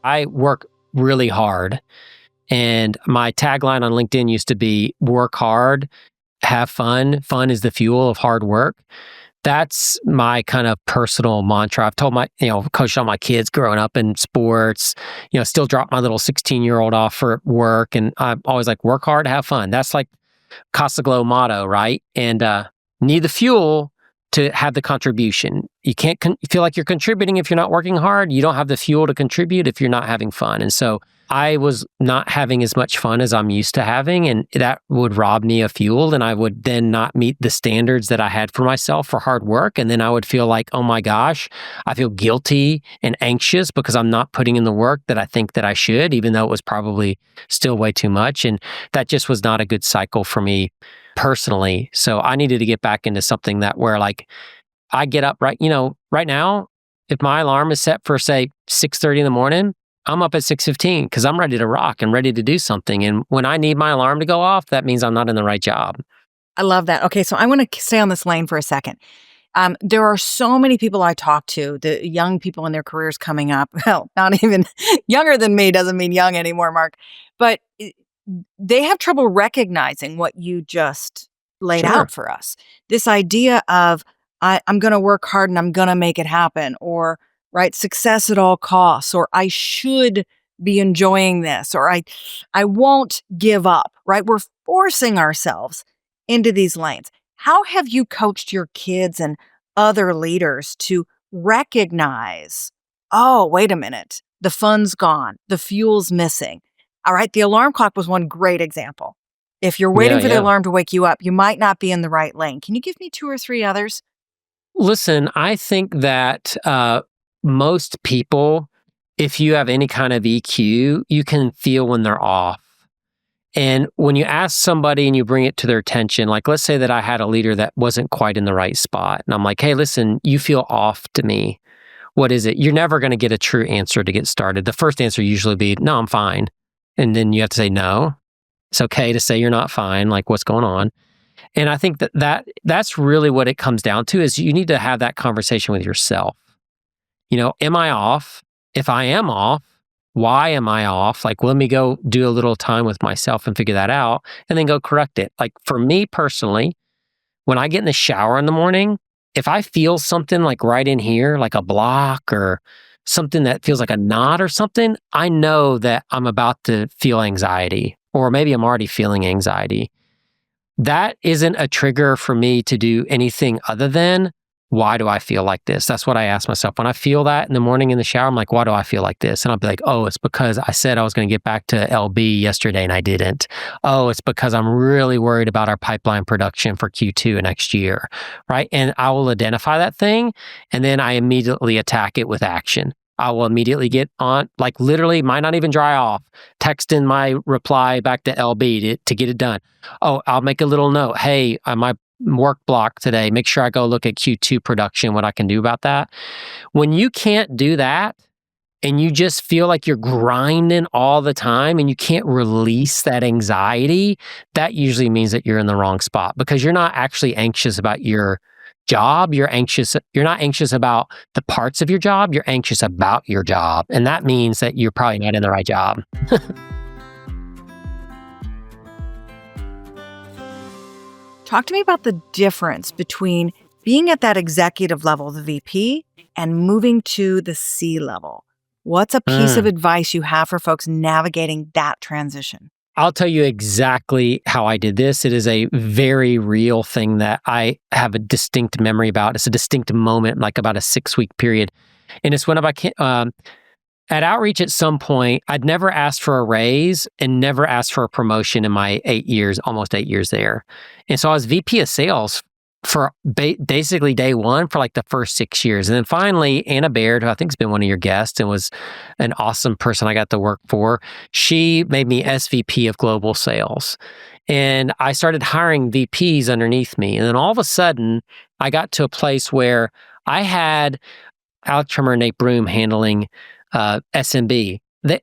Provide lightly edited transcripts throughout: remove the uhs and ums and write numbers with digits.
I work really hard, and my tagline on LinkedIn used to be work hard, have fun. Fun is the fuel of hard work. That's my kind of personal mantra. I've told coached all my kids growing up in sports, still drop my little 16-year-old off for work. And I'm always like, work hard, have fun. That's like Kosoglow motto, right? And need the fuel to have the contribution. You can't feel like you're contributing if you're not working hard. You don't have the fuel to contribute if you're not having fun. And so I was not having as much fun as I'm used to having, and that would rob me of fuel, and I would then not meet the standards that I had for myself for hard work. And then I would feel like, oh my gosh, I feel guilty and anxious because I'm not putting in the work that I think that I should, even though it was probably still way too much. And that just was not a good cycle for me personally. So I needed to get back into something that where like I get up right now, if my alarm is set for say 6:30 in the morning, I'm up at 6:15 because I'm ready to rock and ready to do something. And when I need my alarm to go off, that means I'm not in the right job. I love that. Okay, so I want to stay on this lane for a second. There are so many people I talk to, the young people in their careers coming up. Well, not even younger than me doesn't mean young anymore, Mark. But they have trouble recognizing what you just laid Sure. out for us. This idea of I'm going to work hard and I'm going to make it happen, or right, success at all costs, or I should be enjoying this, or I won't give up, right? We're forcing ourselves into these lanes. How have you coached your kids and other leaders to recognize, oh, wait a minute, the fun's gone, the fuel's missing? All right, the alarm clock was one great example. If you're waiting for the alarm to wake you up, you might not be in the right lane. Can you give me 2 or 3 others? Listen, I think that most people, if you have any kind of EQ, you can feel when they're off. And when you ask somebody and you bring it to their attention, like let's say that I had a leader that wasn't quite in the right spot. And I'm like, hey, listen, you feel off to me. What is it? You're never going to get a true answer to get started. The first answer usually be, no, I'm fine. And then you have to say, no, it's okay to say you're not fine. Like what's going on? And I think that's really what it comes down to is you need to have that conversation with yourself. Am I off? If I am off, why am I off? Like, let me go do a little time with myself and figure that out and then go correct it. Like for me personally, when I get in the shower in the morning, if I feel something like right in here, like a block or something that feels like a knot or something, I know that I'm about to feel anxiety, or maybe I'm already feeling anxiety. That isn't a trigger for me to do anything other than, why do I feel like this? That's what I ask myself. When I feel that in the morning in the shower, I'm like, why do I feel like this? And I'll be like, oh, it's because I said I was going to get back to LB yesterday and I didn't. Oh, it's because I'm really worried about our pipeline production for Q2 next year, right? And I will identify that thing and then I immediately attack it with action. I will immediately get on, like literally might not even dry off, text in my reply back to LB to get it done. Oh, I'll make a little note. Hey, my work block today, make sure I go look at Q2 production, what I can do about that. When you can't do that and you just feel like you're grinding all the time and you can't release that anxiety, that usually means that you're in the wrong spot because you're not actually anxious about your job. You're not anxious about the parts of your job. You're anxious about your job. And that means that you're probably not in the right job. Talk to me about the difference between being at that executive level, the VP, and moving to the C level. What's a piece of advice you have for folks navigating that transition? I'll tell you exactly how I did this. It is a very real thing that I have a distinct memory about. It's a distinct moment, like about a 6-week period. And it's when at Outreach at some point, I'd never asked for a raise and never asked for a promotion in my almost 8 years there. And so I was VP of sales for basically day one for like the first 6 years. And then finally, Anna Baird, who I think has been one of your guests and was an awesome person I got to work for, she made me SVP of global sales. And I started hiring VPs underneath me. And then all of a sudden, I got to a place where I had Alex Trimmer and Nate Broom handling SMB.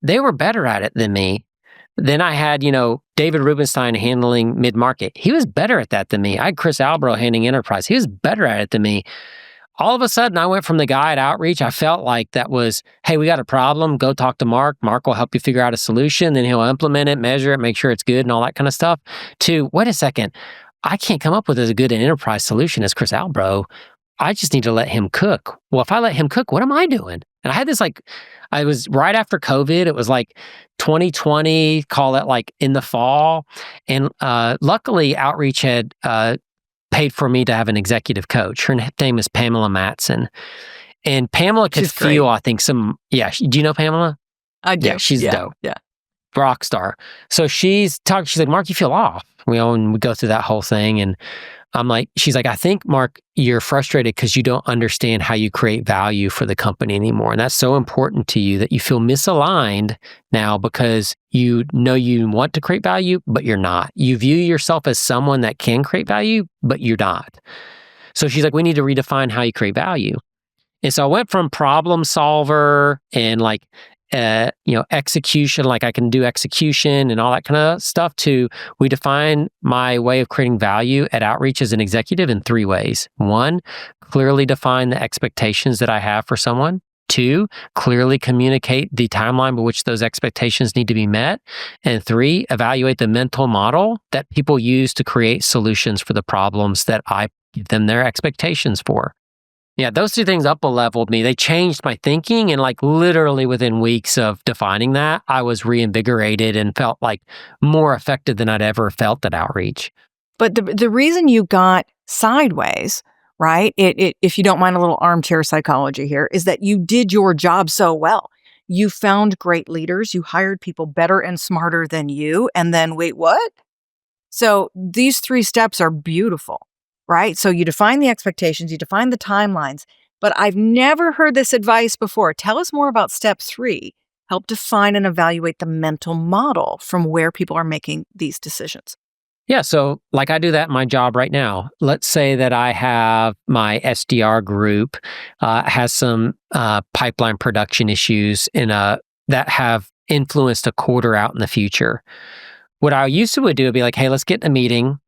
They were better at it than me. Then I had, David Rubenstein handling mid-market. He was better at that than me. I had Chris Albro handling enterprise. He was better at it than me. all of a sudden I went from the guy at outreach. I felt like that was, hey, we got a problem. Go talk to Mark. Mark will help you figure out a solution. Then he'll implement it, measure it, make sure it's good and all that kind of stuff. To wait a second, I can't come up with as good an enterprise solution as Chris Albro. I just need to let him cook. Well, if I let him cook, what am I doing? And I had this I was right after COVID. It was like 2020, call it like in the fall. And luckily, Outreach had paid for me to have an executive coach. Her name is Pamela Matson. And Pamela could feel, I think, do you know Pamela? I do. Yeah, she's dope. Yeah. Rock star. So she's like, Mark, you feel off. We go through that whole thing. And she's like, I think, Mark, you're frustrated because you don't understand how you create value for the company anymore. And that's so important to you that you feel misaligned now because you know you want to create value, but you're not. You view yourself as someone that can create value, but you're not. So she's like, we need to redefine how you create value. And so I went from problem solver and execution, like I can do execution and all that kind of stuff, to we define my way of creating value at Outreach as an executive in 3 ways. 1, clearly define the expectations that I have for someone. 2, clearly communicate the timeline by which those expectations need to be met. And 3, evaluate the mental model that people use to create solutions for the problems that I give them their expectations for. Yeah, those 2 things up-leveled me. They changed my thinking, and literally within weeks of defining that, I was reinvigorated and felt more effective than I'd ever felt at Outreach. But the reason you got sideways, right? If you don't mind a little armchair psychology here, is that you did your job so well. You found great leaders. You hired people better and smarter than you. And then, wait, what? So these 3 steps are beautiful. Right? So you define the expectations, you define the timelines, but I've never heard this advice before. Tell us more about step 3. Help define and evaluate the mental model from where people are making these decisions. Yeah. So I do that in my job right now. Let's say that I have my SDR group has some pipeline production issues that have influenced a quarter out in the future. What I used to would do would be like, hey, let's get in a meeting.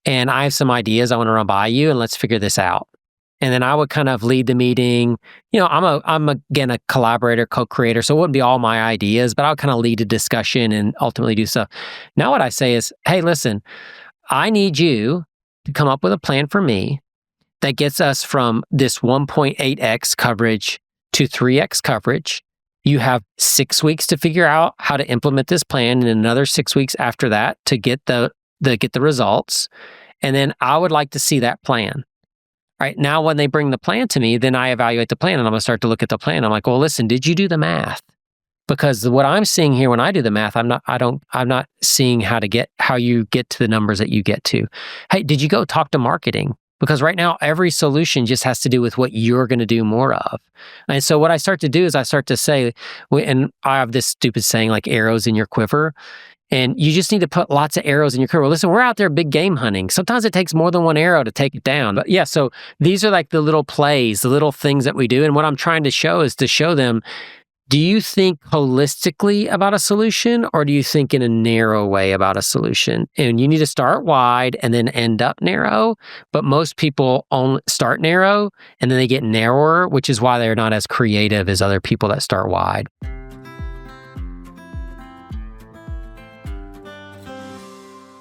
And I have some ideas I want to run by you, and let's figure this out. And then I would kind of lead the meeting. I'm again a collaborator, co-creator, so it wouldn't be all my ideas, but I would kind of lead a discussion and ultimately do stuff. Now what I say is, hey, listen, I need you to come up with a plan for me that gets us from this 1.8x coverage to 3x coverage. You have 6 weeks to figure out how to implement this plan, and another 6 weeks after that to get the results. And then I would like to see that plan. All right. Now, when they bring the plan to me, then I evaluate the plan and I'm going to start to look at the plan. I'm like, well, listen, did you do the math? Because what I'm seeing here when I do the math, I'm not seeing how you get to the numbers that you get to. Hey, did you go talk to marketing? Because right now, every solution just has to do with what you're going to do more of. And so what I start to do is I start to say, and I have this stupid saying like arrows in your quiver. And you just need to put lots of arrows in your quiver. Listen, we're out there big game hunting. Sometimes it takes more than one arrow to take it down. But yeah, so these are the little plays, the little things that we do. And what I'm trying to show is to show them, do you think holistically about a solution, or do you think in a narrow way about a solution? And you need to start wide and then end up narrow. But most people only start narrow and then they get narrower, which is why they're not as creative as other people that start wide.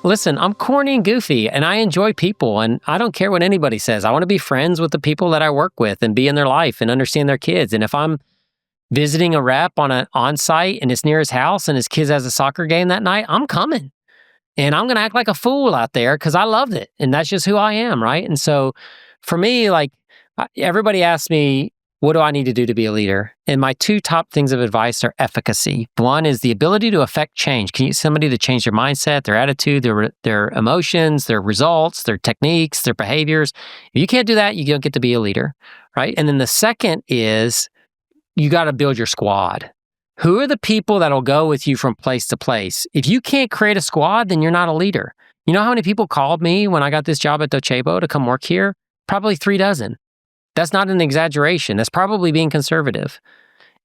Listen, I'm corny and goofy, and I enjoy people, and I don't care what anybody says. I want to be friends with the people that I work with and be in their life and understand their kids. And if I'm visiting a rep on an on-site and it's near his house and his kids has a soccer game that night, I'm coming. And I'm going to act like a fool out there because I loved it. And that's just who I am, right? And so for me, everybody asks me, what do I need to do to be a leader? And my 2 top things of advice are efficacy. 1 is the ability to affect change. Can you get somebody to change their mindset, their attitude, their emotions, their results, their techniques, their behaviors? If you can't do that, you don't get to be a leader, right? And then the second is you got to build your squad. Who are the people that'll go with you from place to place? If you can't create a squad, then you're not a leader. You know how many people called me when I got this job at Docebo to come work here? Probably 3 dozen. That's not an exaggeration. That's probably being conservative.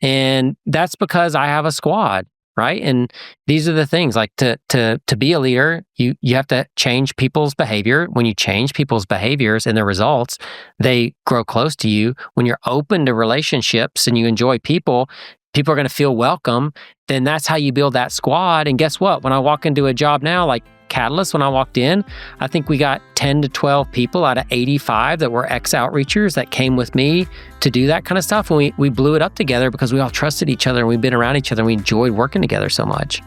And that's because I have a squad. right? And these are the things, like to be a leader, you have to change people's behavior. When you change people's behaviors and their results, they grow close to you. When you're open to relationships and you enjoy people are going to feel welcome. Then that's how you build that squad. And guess what? When I walk into a job now, like Catalyst, when I walked in, I think we got 10 to 12 people out of 85 that were ex-outreachers that came with me to do that kind of stuff. And we blew it up together because we all trusted each other and we've been around each other and we enjoyed working together so much.